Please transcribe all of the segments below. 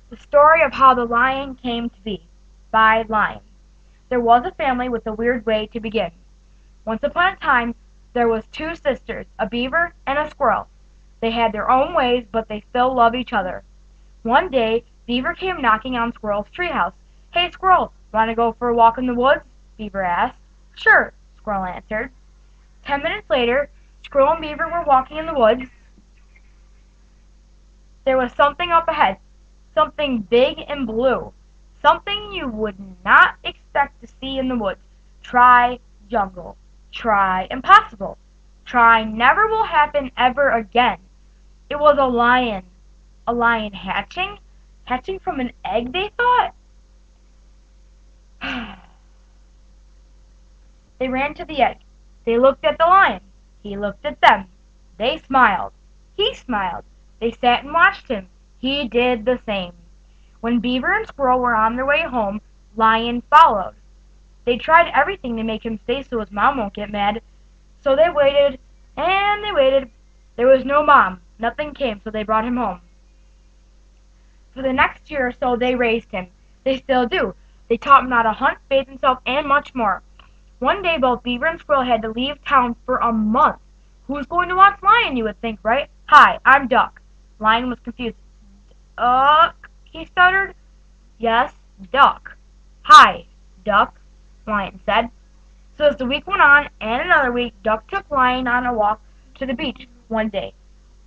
The Story of How the Lion Came to Be by Lion. There was a family with a weird way to begin. Once upon a time there was two sisters, a beaver and a squirrel. They had their own ways, but they still loved each other. One day Beaver came knocking on Squirrel's treehouse. "Hey, Squirrel, want to go for a walk in the woods?" Beaver asked. "Sure," Squirrel answered. 10 minutes later, Squirrel and Beaver were walking in the woods. There was something up ahead, something big and blue, something you would not expect to see in the woods. Try jungle. Try impossible. Try never will happen ever again. It was a lion. A lion hatching? Hatching from an egg, they thought? They ran to the egg. They looked at the lion. He looked at them. They smiled. He smiled. They sat and watched him. He did the same. When Beaver and Squirrel were on their way home, Lion followed. They tried everything to make him stay so his mom won't get mad. So they waited, and they waited. There was no mom. Nothing came, so they brought him home. For the next year or so they raised him. They still do. They taught him how to hunt, bathe himself, and much more. One day both Beaver and Squirrel had to leave town for a month. Who's going to watch Lion, you would think, right? "Hi, I'm Duck." Lion was confused. "Duck?" he stuttered. "Yes, Duck." "Hi, Duck," Lion said. So as the week went on, and another week, Duck took Lion on a walk to the beach one day.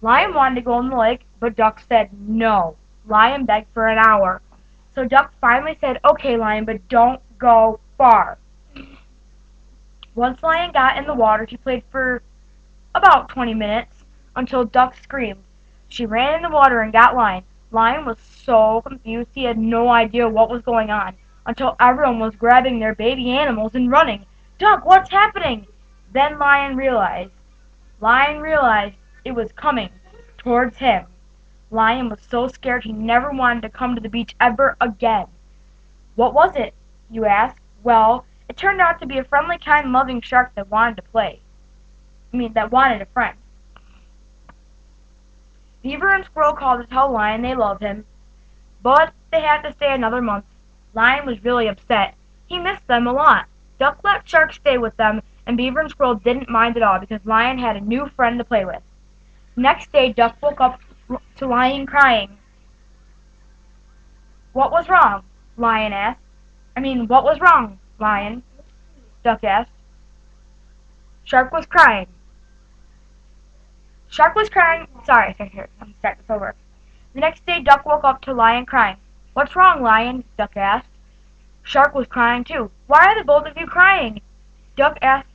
Lion wanted to go in the lake, but Duck said no. Lion begged for an hour. So Duck finally said, "Okay, Lion, but don't go far." Once Lion got in the water, he played for about 20 minutes, until Duck screamed. She ran in the water and got Lion. Lion was so confused he had no idea what was going on, until everyone was grabbing their baby animals and running. "Duck, what's happening?" Then Lion realized. Lion realized it was coming towards him. Lion was so scared he never wanted to come to the beach ever again. What was it, you ask? Well, it turned out to be a friendly, kind, loving shark that wanted to play. That wanted a friend. Beaver and Squirrel called to tell Lion they love him, but they had to stay another month. Lion was really upset. He missed them a lot. Duck let Shark stay with them, and Beaver and Squirrel didn't mind at all because Lion had a new friend to play with. Next day, Duck woke up to Lion crying. "What was wrong?" Lion asked. What was wrong, Lion?" Duck asked. Shark was crying. Sorry, here, let me start this over. The next day, Duck woke up to Lion crying. "What's wrong, Lion?" Duck asked. Shark was crying too. "Why are the both of you crying?" Duck asked.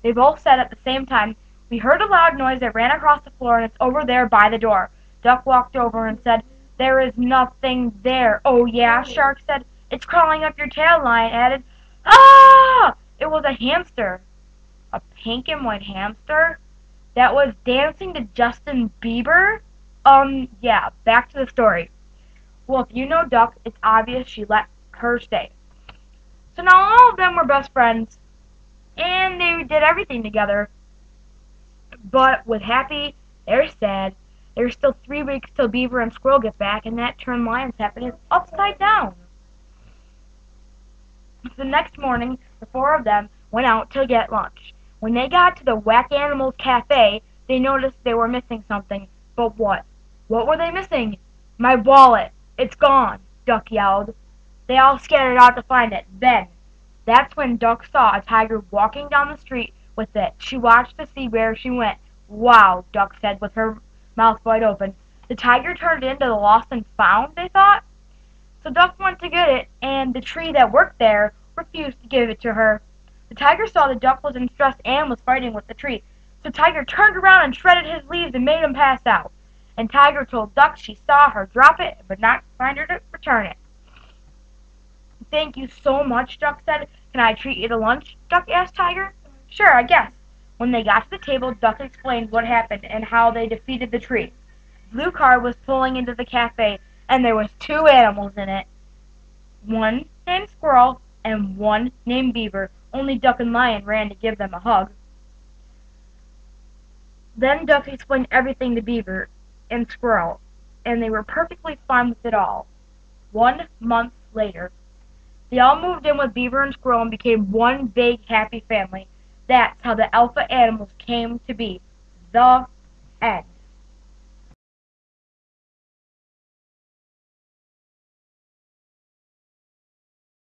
They both said at the same time, "We heard a loud noise that ran across the floor, and it's over there by the door." Duck walked over and said, "There is nothing there." "Oh yeah?" Shark said. "It's crawling up your tail," Lion added. "Ah!" It was a hamster. A pink and white hamster that was dancing to Justin Bieber? Yeah, back to the story. Well, if you know Duck, it's obvious she let her stay. So now all of them were best friends, and they did everything together. But with Happy, they're sad. There's still 3 weeks till Beaver and Squirrel get back, and that turned Lion's happiness upside down. The next morning, the four of them went out to get lunch. When they got to the Whack Animals Cafe, they noticed they were missing something. But what? What were they missing? "My wallet! It's gone!" Duck yelled. They all scattered out to find it. That's when Duck saw a tiger walking down the street with it. She watched to see where she went. "Wow," Duck said with her mouth wide open. "The tiger turned it into the lost and found," they thought. So Duck went to get it, and the tree that worked there refused to give it to her. The tiger saw that Duck was in stress and was fighting with the tree. So Tiger turned around and shredded his leaves and made him pass out. And Tiger told Duck she saw her drop it, but not find her to return it. "Thank you so much," Duck said. "Can I treat you to lunch?" Duck asked Tiger. "Sure, I guess." When they got to the table, Duck explained what happened and how they defeated the tree. The blue car was pulling into the cafe, and there was 2 animals in it. One named Squirrel and one named Beaver. Only Duck and Lion ran to give them a hug. Then Duck explained everything to Beaver and Squirrel. and they were perfectly fine with it all. 1 month later, they all moved in with Beaver and Squirrel and became one big happy family. That's how the alpha animals came to be. The end.